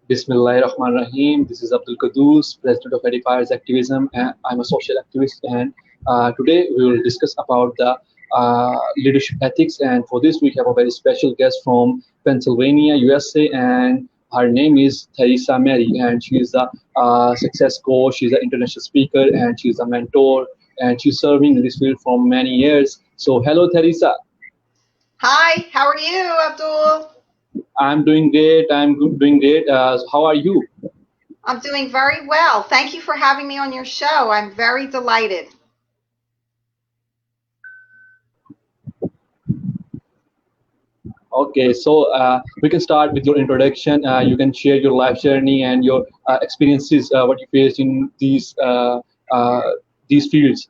Bismillahirrahmanirrahim. This is Abdul Qudus, President of Edifiers Activism, and I'm a social activist. And today we will discuss about the leadership ethics. And for this, we have a very special guest from Pennsylvania, USA, and her name is Theresa Mary, and she is a success coach. She's an international speaker, and she's a mentor, and she's serving in this field for many years. So, hello, Theresa. Hi, how are you, Abdul? I'm doing great. Doing great. How are you? I'm doing very well. Thank you for having me on your show. I'm very delighted. Okay, so we can start with your introduction. You can share your life journey and your experiences, what you faced in uh, these fields.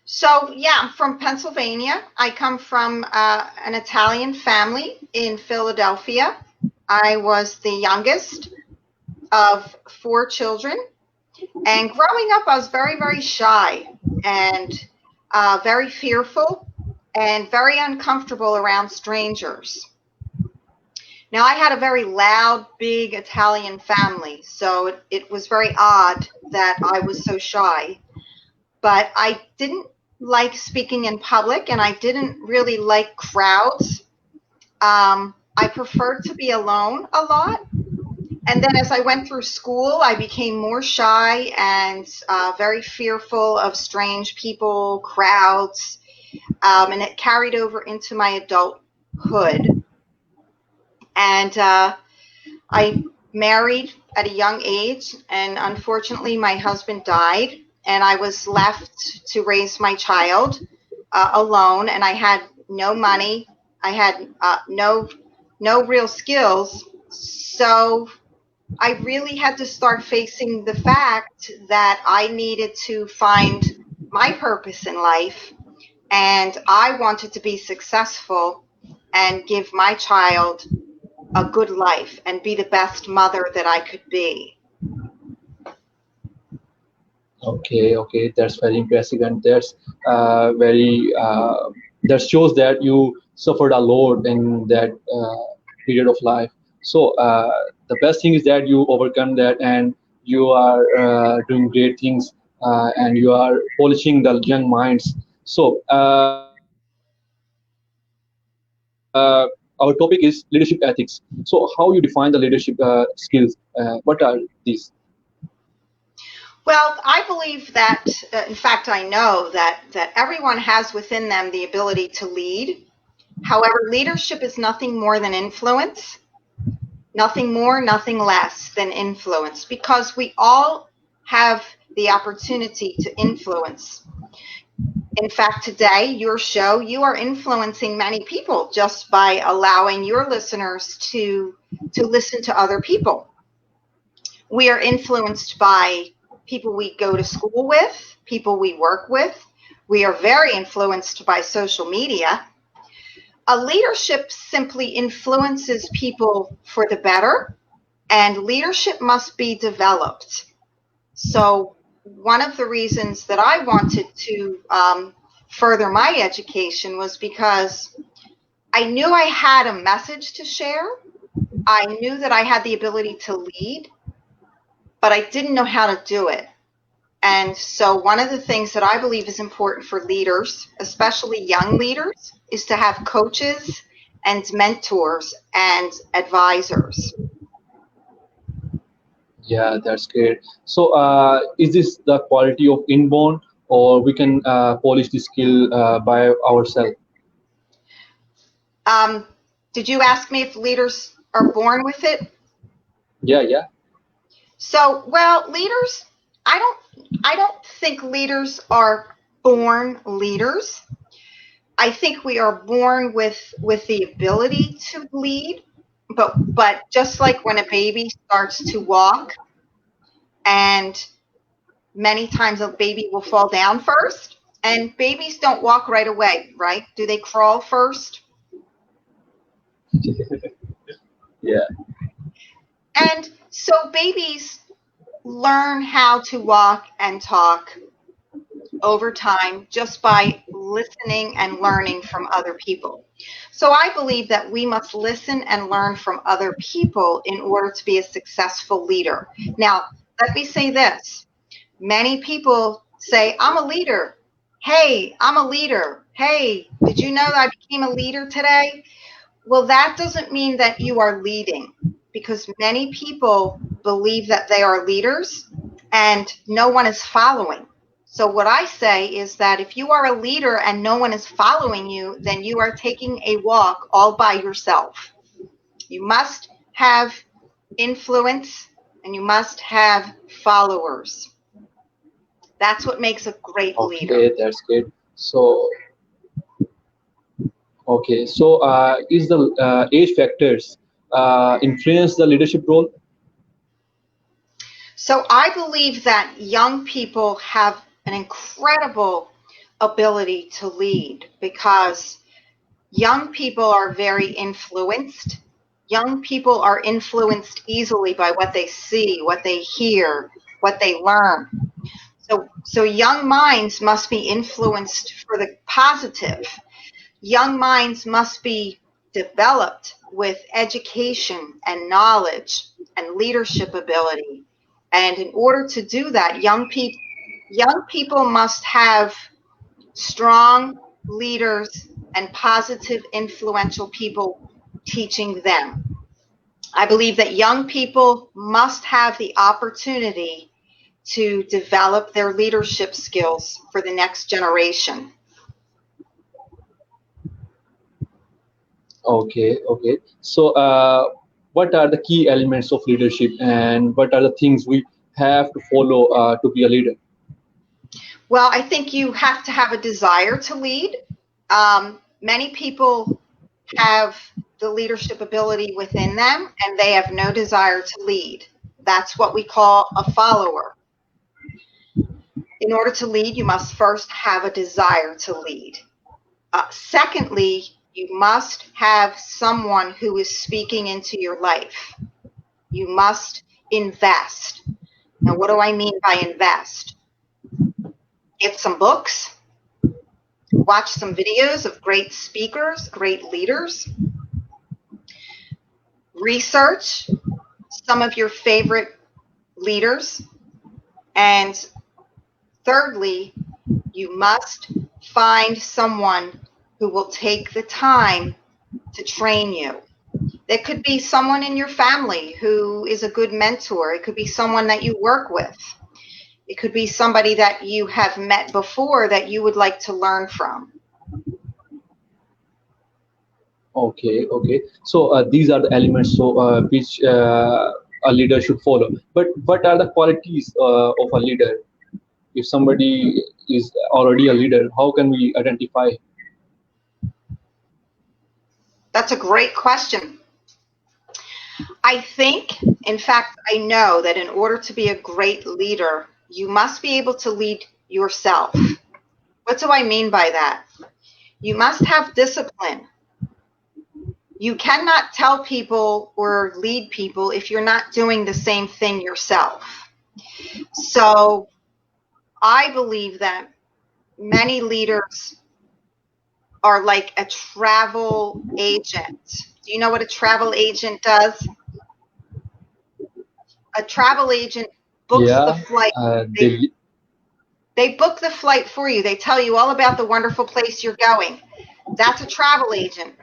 So, yeah, I'm from Pennsylvania. I come from an Italian family in Philadelphia. I was the youngest of four children. And growing up, I was very, very shy and very fearful and very uncomfortable around strangers. Now, I had a very loud, big Italian family, so it was very odd that I was so shy. But I didn't like speaking in public, and I didn't really like crowds. I preferred to be alone a lot. And then as I went through school, I became more shy and very fearful of strange people, crowds, and it carried over into my adulthood. And I married at a young age, and unfortunately, my husband died, and I was left to raise my child alone. And I had no money, I had no real skills, so I really had to start facing the fact that I needed to find my purpose in life, and I wanted to be successful and give my child a good life and be the best mother that I could be. Okay, okay, that's very impressive, and that's very that shows that you suffered a lot in that period of life. So the best thing is that you overcome that, and you are doing great things, and you are polishing the young minds. So our topic is leadership ethics. So how you define the leadership skills? What are these? Well, I believe that, in fact, I know that everyone has within them the ability to lead. However, leadership is nothing more than influence, nothing more, nothing less than influence, because we all have the opportunity to influence. In fact, today, your show, you are influencing many people just by allowing your listeners to listen to other people. We are influenced by people we go to school with, people we work with. We are very influenced by social media. A leadership simply influences people for the better, and leadership must be developed. So, one of the reasons that I wanted to further my education was because I knew I had a message to share. I knew that I had the ability to lead, but I didn't know how to do it. And so, one of the things that I believe is important for leaders, especially young leaders, is to have coaches and mentors and advisors. Yeah, that's great. So, is this the quality of inborn, or we can polish the skill by ourselves? Um, did you ask me if leaders are born with it? Yeah, yeah. So, well, leaders, I don't think leaders are born leaders. I think we are born with the ability to lead, but just like when a baby starts to walk, and many times a baby will fall down first, and babies don't walk right away, right? Do they crawl first? Yeah. And so babies learn how to walk and talk over time just by listening and learning from other people. So I believe that we must listen and learn from other people in order to be a successful leader. Now, let me say this. Many people say, I'm a leader. Hey, I'm a leader. Hey, did you know that I became a leader today? Well, that doesn't mean that you are leading, because many people believe that they are leaders and no one is following. So what I say is that if you are a leader and no one is following you, then you are taking a walk all by yourself. You must have influence and you must have followers. That's what makes a great leader. Okay, that's great. So, okay, so is the age factors influence the leadership role? So I believe that young people have an incredible ability to lead, because young people are very influenced. Young people are influenced easily by what they see, what they hear, what they learn. So young minds must be influenced for the positive. Young minds must be developed with education and knowledge and leadership ability. And in order to do that, young people must have strong leaders and positive, influential people teaching them. I believe that young people must have the opportunity to develop their leadership skills for the next generation. Okay, okay. So, what are the key elements of leadership, and what are the things we have to follow to be a leader? Well, I think you have to have a desire to lead. Many people have the leadership ability within them and they have no desire to lead. That's what we call a follower. In order to lead, you must first have a desire to lead. Secondly, you must have someone who is speaking into your life. You must invest. Now, what do I mean by invest? Get some books, watch some videos of great speakers, great leaders, research some of your favorite leaders, and thirdly, you must find someone who will take the time to train you. It could be someone in your family who is a good mentor. It could be someone that you work with. It could be somebody that you have met before that you would like to learn from. Okay, okay. So these are the elements which a leader should follow. But what are the qualities of a leader? If somebody is already a leader, how can we identify? That's a great question. I think, in fact, I know that in order to be a great leader, you must be able to lead yourself. What do I mean by that? You must have discipline. You cannot tell people or lead people if you're not doing the same thing yourself. So I believe that many leaders are like a travel agent. Do you know what a travel agent does? A travel agent books the Yeah, flight. They book the flight for you. They tell you all about the wonderful place you're going. That's a travel agent.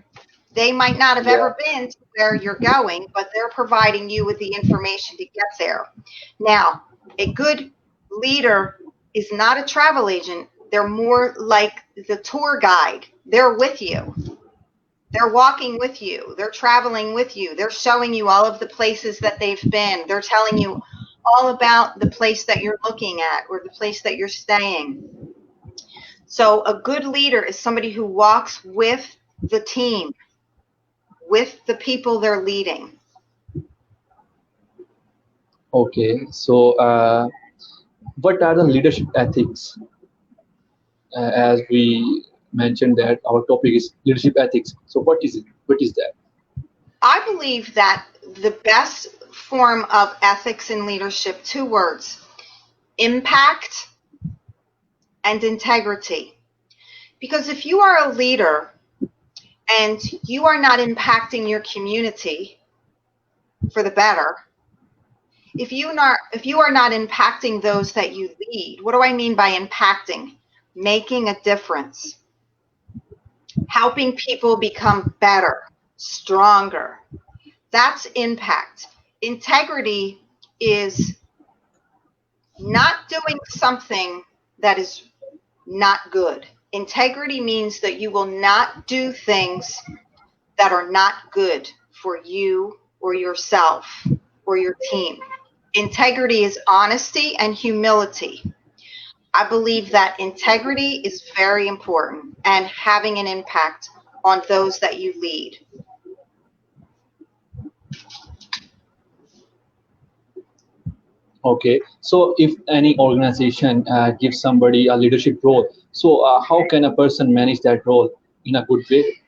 They might not have yeah. ever been to where you're going, but they're providing you with the information to get there. Now, a good leader is not a travel agent. They're more like the tour guide. They're with you. They're walking with you. They're traveling with you. They're showing you all of the places that they've been. They're telling you all about the place that you're looking at or the place that you're staying. So a good leader is somebody who walks with the team, with the people they're leading. Okay, so what are the leadership ethics? As we mentioned that our topic is leadership ethics. So what is it? What is that? I believe that the best form of ethics in leadership, two words, impact and integrity. Because if you are a leader and you are not impacting your community for the better, if you are not impacting those that you lead, what do I mean by impacting? Making a difference, helping people become better, stronger. That's impact. Integrity is not doing something that is not good. Integrity means that you will not do things that are not good for you or yourself or your team. Integrity is honesty and humility. I believe that integrity is very important and having an impact on those that you lead. Okay, so if any organization gives somebody a leadership role, so how can a person manage that role in a good way?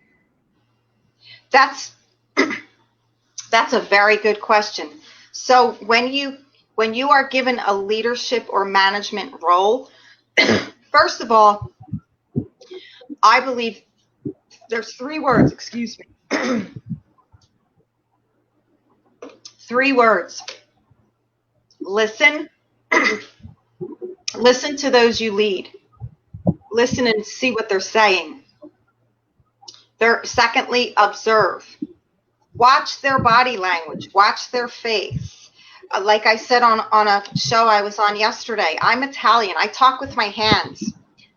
That's a very good question. So when you are given a leadership or management role, first of all, I believe there's 3 words, excuse me. 3 words. Listen. Listen to those you lead. Listen and see what they're saying. Secondly, observe. Watch their body language. Watch their face. Like I said on a show I was on yesterday, I'm Italian. I talk with my hands.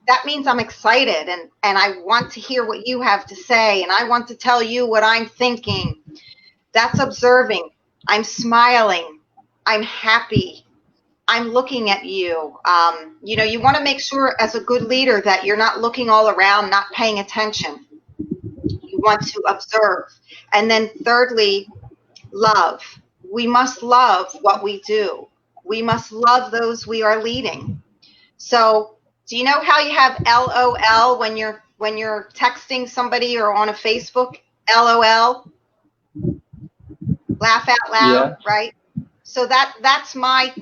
That means I'm excited and I want to hear what you have to say and I want to tell you what I'm thinking. That's observing. I'm smiling. I'm happy. I'm looking at you. You want to make sure as a good leader that you're not looking all around, not paying attention. You want to observe. And then thirdly, love. We must love what we do. We must love those we are leading. So do you know how you have LOL when you're texting somebody or on a Facebook? LOL? Laugh out loud, yeah. Right? So that's my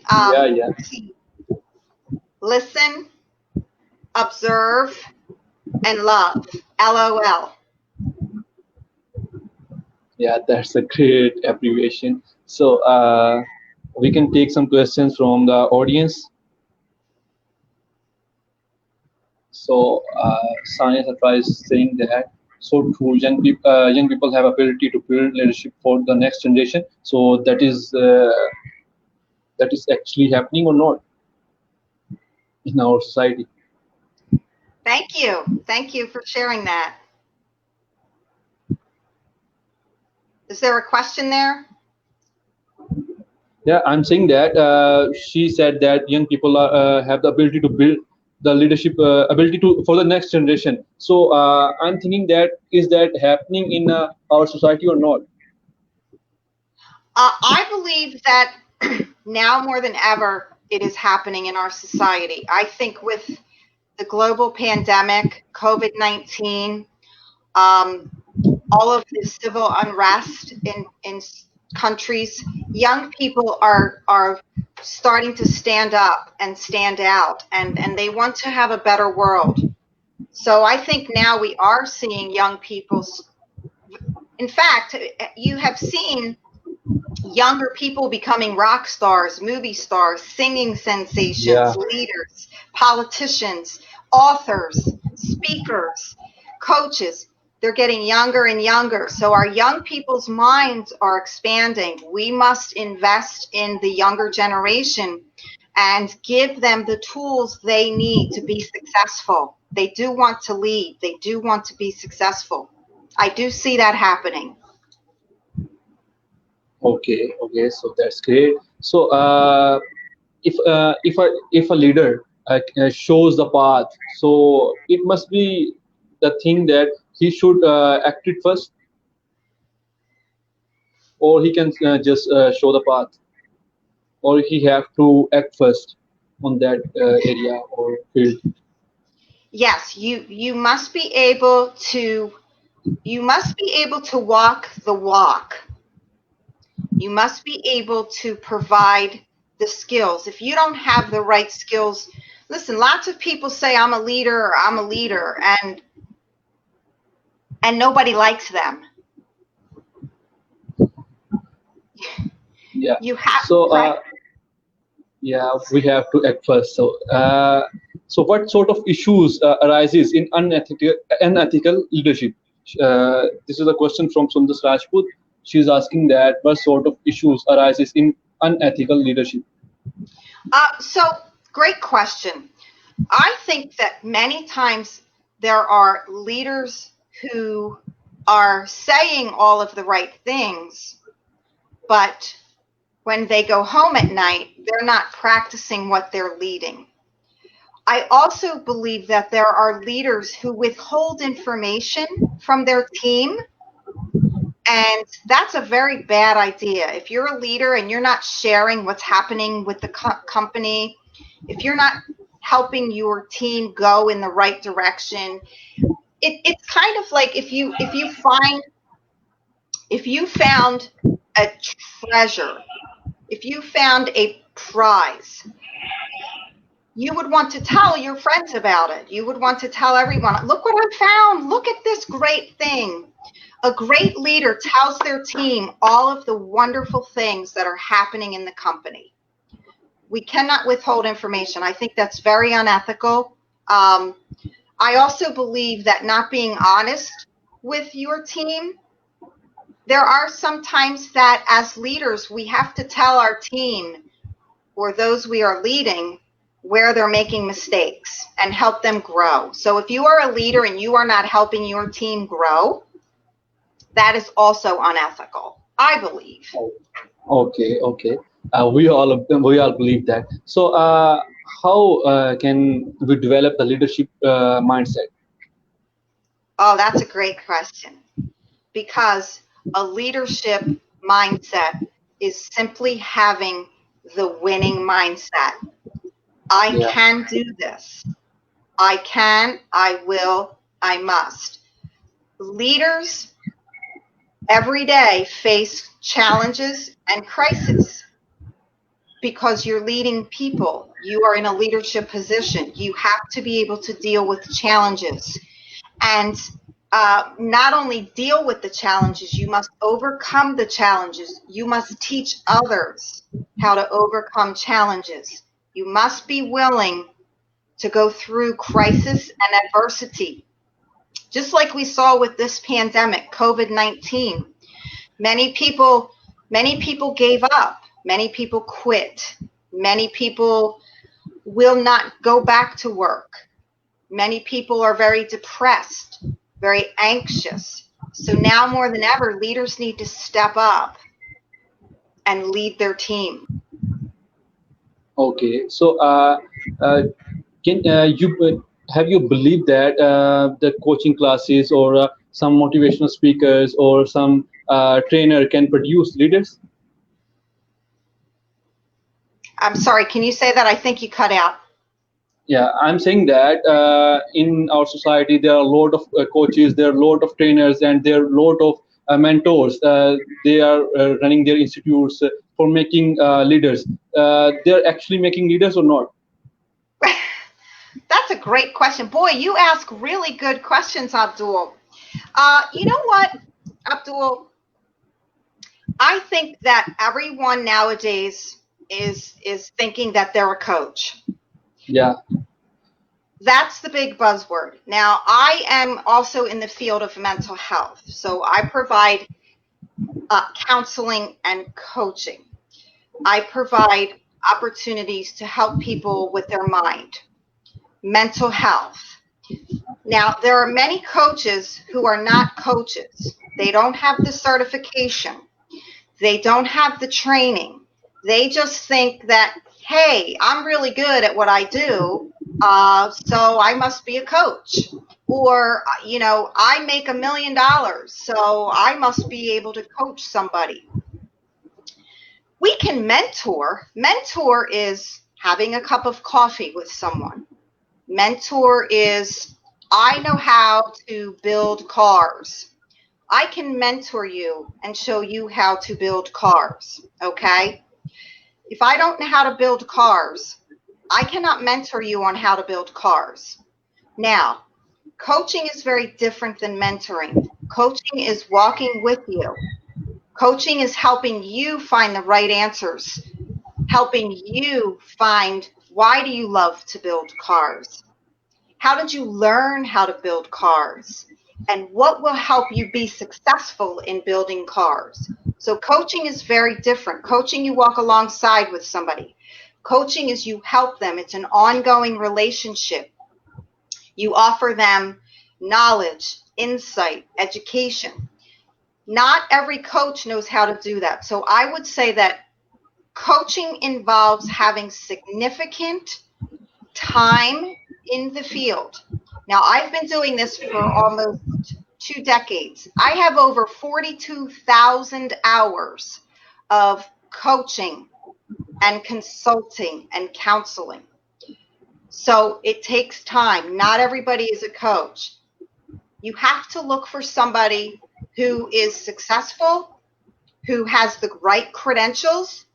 key. Listen, observe, and love. LOL. Yeah, that's a great abbreviation. So we can take some questions from the audience. So Sanya Satra is saying that, so true, young people have ability to build leadership for the next generation. So that is actually happening or not in our society? Thank you for sharing that. Is there a question there? Yeah, I'm saying that she said that young people have the ability to build the leadership ability for the next generation. So I'm thinking that is that happening in our society or not? I believe that now more than ever it is happening in our society. I think with the global pandemic, COVID-19, all of the civil unrest in countries, young people are starting to stand up and stand out, and they want to have a better world. So I think now we are seeing young people. In fact, you have seen younger people becoming rock stars, movie stars, singing sensations, leaders, politicians, authors, speakers, coaches. They're getting younger and younger. So our young people's minds are expanding. We must invest in the younger generation and give them the tools they need to be successful. They do want to lead. They do want to be successful. I do see that happening. Okay, so that's great. So if a leader shows the path, so it must be the thing that he should act it first, or he can just show the path, or he have to act first on that area or field. Yes, you must be able to walk the walk. You must be able to provide the skills. If you don't have the right skills, Listen, lots of people say I'm a leader or I'm a leader, and nobody likes them. Yeah. You have So, right. yeah, we have to act first. So, what sort of issues arises in unethical leadership? This is a question from Sundar Rajput. She's asking that what sort of issues arises in unethical leadership? So great question. I think that many times there are leaders who are saying all of the right things, but when they go home at night, they're not practicing what they're leading. I also believe that there are leaders who withhold information from their team, and that's a very bad idea. If you're a leader and you're not sharing what's happening with the company, if you're not helping your team go in the right direction, it's kind of like if you found a treasure, if you found a prize, you would want to tell your friends about it. You would want to tell everyone, look what I found. Look at this great thing. A great leader tells their team all of the wonderful things that are happening in the company. We cannot withhold information. I think that's very unethical. I also believe that not being honest with your team, there are some times that as leaders, we have to tell our team or those we are leading where they're making mistakes and help them grow. So if you are a leader and you are not helping your team grow, that is also unethical, I believe. Okay, okay. We all believe that. So, how can we develop the leadership mindset? Oh, that's a great question. Because a leadership mindset is simply having the winning mindset. I Yeah, can do this. I can, I will, I must. Leaders every day face challenges and crises because you're leading people. You are in a leadership position. You have to be able to deal with challenges. And not only deal with the challenges, you must overcome the challenges. You must teach others how to overcome challenges. You must be willing to go through crisis and adversity. Just like we saw with this pandemic, COVID-19, many people gave up. Many people quit. Many people will not go back to work. Many people are very depressed, very anxious. So now more than ever, leaders need to step up and lead their team. okay. So, can you have you believed that the coaching classes or some motivational speakers or some trainer can produce leaders? I'm sorry, can you say that? I think you cut out. Yeah, I'm saying that in our society there are a lot of coaches, there are a lot of trainers, and there are a lot of mentors. They are running their institutes for making leaders. They're actually making leaders or not? That's a great question. Boy, you ask really good questions, Abdul. You know what, Abdul? I think that everyone nowadays is thinking that they're a coach. Yeah. That's the big buzzword. Now, I am also in the field of mental health, so I provide counseling and coaching. I provide opportunities to help people with their mind, mental health. Now, there are many coaches who are not coaches. They don't have the certification. They don't have the training. They just think that, hey, I'm really good at what I do, so I must be a coach. Or, you know, I make $1 million, so I must be able to coach somebody. We can mentor. Mentor is having a cup of coffee with someone. Mentor is, I know how to build cars. I can mentor you and show you how to build cars, okay? If I don't know how to build cars, I cannot mentor you on how to build cars. Now, coaching is very different than mentoring. Coaching is walking with you. Coaching is helping you find the right answers, helping you find, why do you love to build cars? How did you learn how to build cars? And what will help you be successful in building cars? So coaching is very different. Coaching, you walk alongside with somebody. Coaching is you help them. It's an ongoing relationship. You offer them knowledge, insight, education. Not every coach knows how to do that. So I would say that coaching involves having significant time in the field. Now, I've been doing this for almost 2 decades. I have over 42,000 hours of coaching and consulting and counseling. So it takes time. Not everybody is a coach. You have to look for somebody who is successful, who has the right credentials,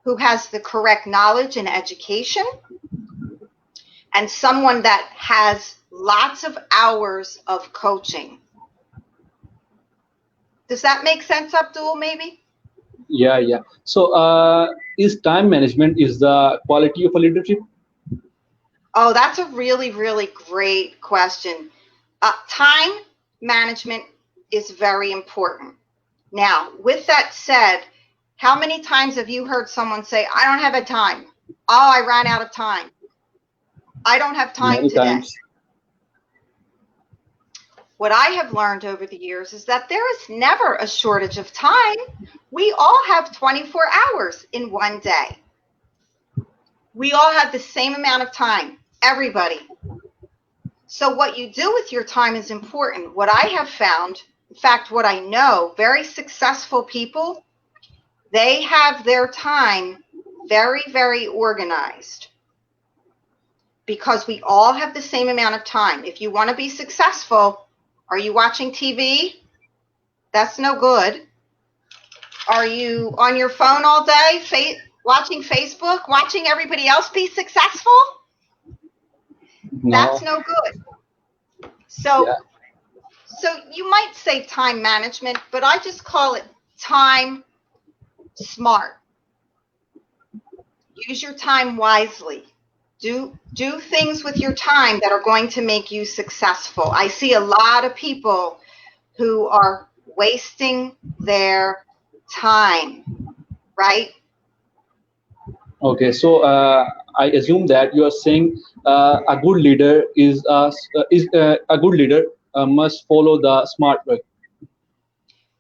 who has the correct knowledge and education, and someone that has lots of hours of coaching. Does that make sense, Abdul, maybe? Yeah. So, is time management is the quality of a leadership? Oh, that's a really, really great question. Time management is very important. Now, with that said, how many times have you heard someone say, I don't have a time? Oh, I ran out of time. I don't have time Many today. times. What I have learned over the years is that there is never a shortage of time. We all have 24 hours in one day. We all have the same amount of time, everybody. So what you do with your time is important. What I have found, in fact, what I know, very successful people, they have their time very, very organized, because we all have the same amount of time. If you want to be successful, are you watching TV? That's no good. Are you on your phone all day, watching Facebook, watching everybody else be successful? No. That's no good. So, Yeah. so you might say time management, but I just call it time smart. Use your time wisely. Do things with your time that are going to make you successful. I see a lot of people who are wasting their time, right? Okay. So, I assume that you are saying a good leader is a good leader must follow the smart way.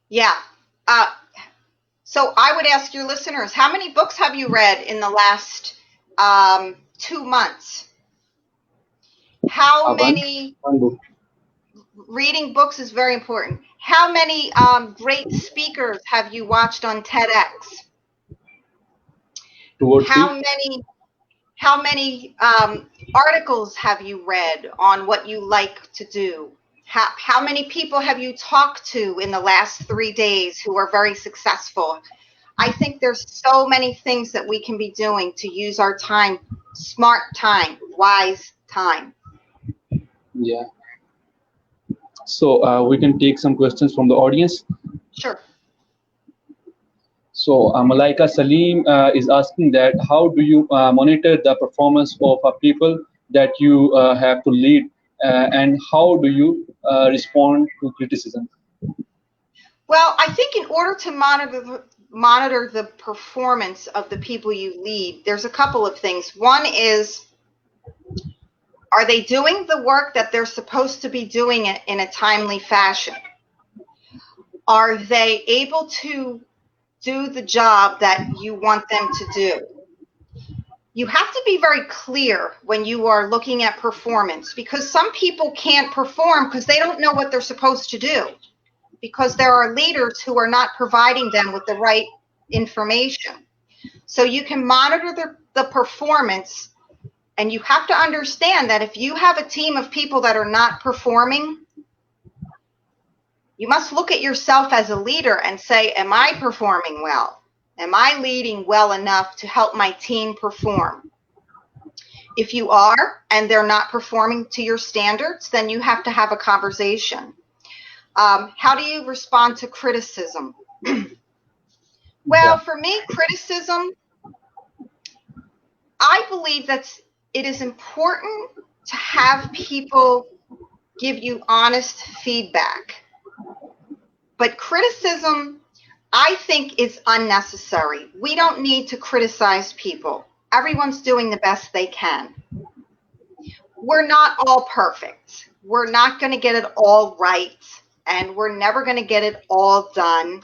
Yeah. So I would ask your listeners, how many books have you read in the last 2 months? How many? One book. Reading books is very important. How many great speakers have you watched on TEDx? 2 or 3. How many articles have you read on what you like to do? How many people have you talked to in the last 3 days who are very successful? I think there's so many things that we can be doing to use our time, smart time, wise time. Yeah. So, we can take some questions from the audience. Sure. So, Malaika Salim is asking that how do you monitor the performance of people that you have to lead, and how do you respond to criticism? Well, I think in order to monitor the performance of the people you lead, there's a couple of things. One is, are they doing the work that they're supposed to be doing it in a timely fashion? Are they able to do the job that you want them to do? You have to be very clear when you are looking at performance, because some people can't perform because they don't know what they're supposed to do, because there are leaders who are not providing them with the right information. So you can monitor the performance, and you have to understand that if you have a team of people that are not performing, you must look at yourself as a leader and say, am I performing well? Am I leading well enough to help my team perform? If you are and they're not performing to your standards, then you have to have a conversation. How do you respond to criticism? Well, for me, criticism, I believe that it is important to have people give you honest feedback. But criticism, I think, is unnecessary. We don't need to criticize people. Everyone's doing the best they can. We're not all perfect. We're not going to get it all right, and we're never going to get it all done.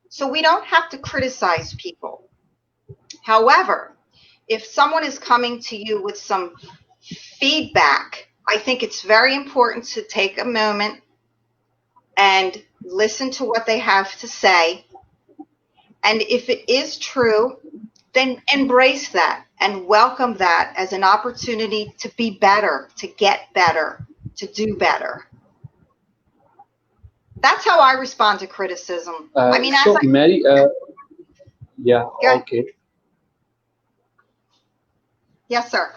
So we don't have to criticize people. However, if someone is coming to you with some feedback, I think it's very important to take a moment and listen to what they have to say. And if it is true, then embrace that and welcome that as an opportunity to be better, to get better, to do better. That's how I respond to criticism. Mary, yeah, okay. Yes, sir.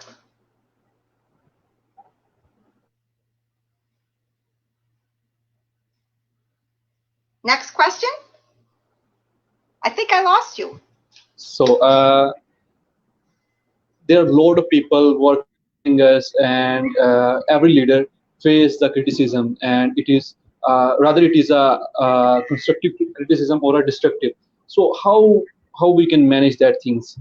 Next question. I think I lost you. So there are a lot of people working us, and every leader face the criticism, and it is rather it is a constructive criticism or a destructive. So how we can manage that things?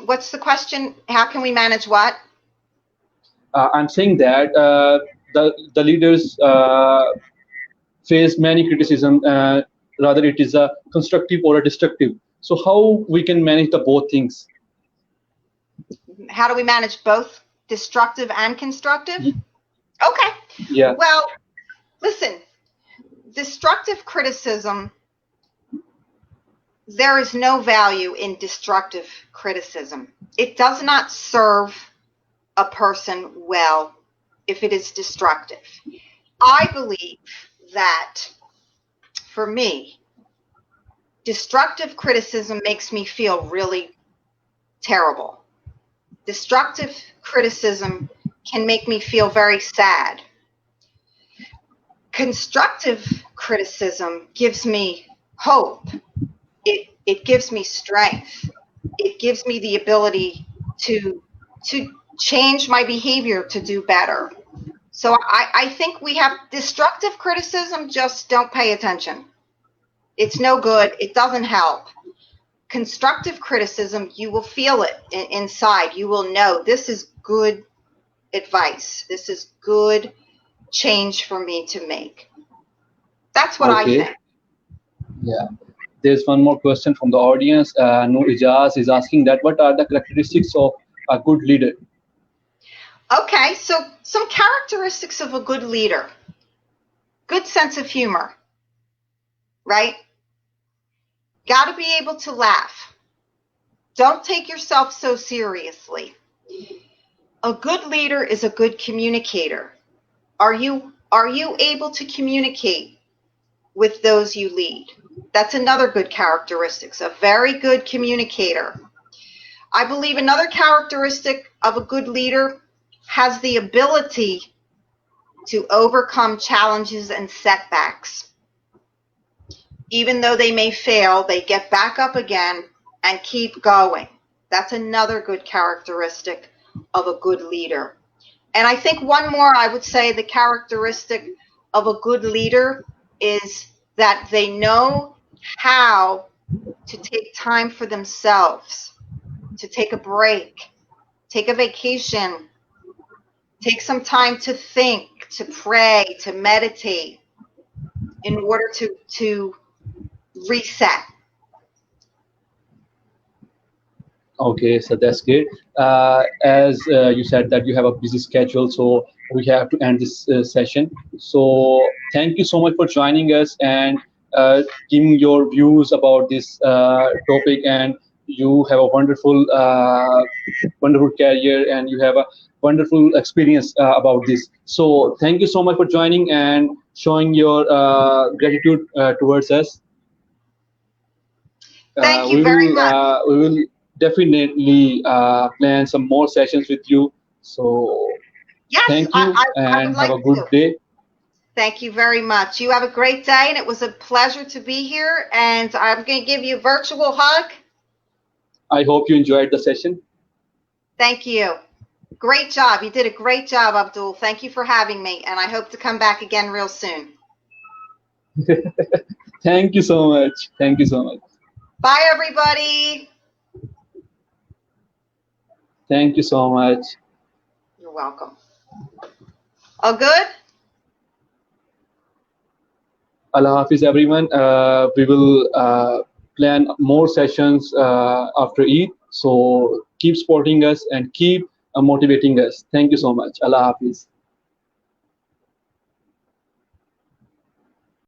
What's the question? How can we manage what? I'm saying that the leaders face many criticism, rather it is a constructive or a destructive. So how we can manage the both things? How do we manage both destructive and constructive? Okay. Yeah. Well, listen, destructive criticism, there is no value in destructive criticism. It does not serve a person well if it is destructive. I believe that, for me, destructive criticism makes me feel really terrible. Destructive criticism can make me feel very sad. Constructive criticism gives me hope. It gives me strength. It gives me the ability to change my behavior to do better. So I think we have destructive criticism, just don't pay attention. It's no good. It doesn't help. Constructive criticism, you will feel it inside. You will know this is good advice. This is good change for me to make. That's what I think. Yeah. There's one more question from the audience. Noor Ijaz is asking that what are the characteristics of a good leader? Okay, so some characteristics of a good leader. Good sense of humor, right? Got to be able to laugh. Don't take yourself so seriously. A good leader is a good communicator. Are you able to communicate with those you lead? That's another good characteristic. A very good communicator. I believe another characteristic of a good leader has the ability to overcome challenges and setbacks. Even though they may fail, they get back up again and keep going. That's another good characteristic of a good leader. And I think one more, I would say the characteristic of a good leader is that they know how to take time for themselves, to take a break, take a vacation, take some time to think, to pray, to meditate in order to reset. Okay, so that's good. As you said that you have a busy schedule, so we have to end this session. So thank you so much for joining us and giving your views about this topic. And you have a wonderful, wonderful career, and you have a wonderful experience about this. So thank you so much for joining and showing your gratitude towards us. Thank you very much. We will definitely plan some more sessions with you. So Yes, thank you I would and have like a good to. day. Thank you very much. You have a great day, and it was a pleasure to be here. And I'm going to give you a virtual hug. I hope you enjoyed the session. Thank you. Great job. You did a great job, Abdul. Thank you for having me, and I hope to come back again real soon. Thank you so much. Thank you so much. Bye, everybody. Thank you so much. You're welcome. All good? Allah Hafiz, everyone. We will plan more sessions after Eid. So keep supporting us and keep motivating us. Thank you so much. Allah Hafiz.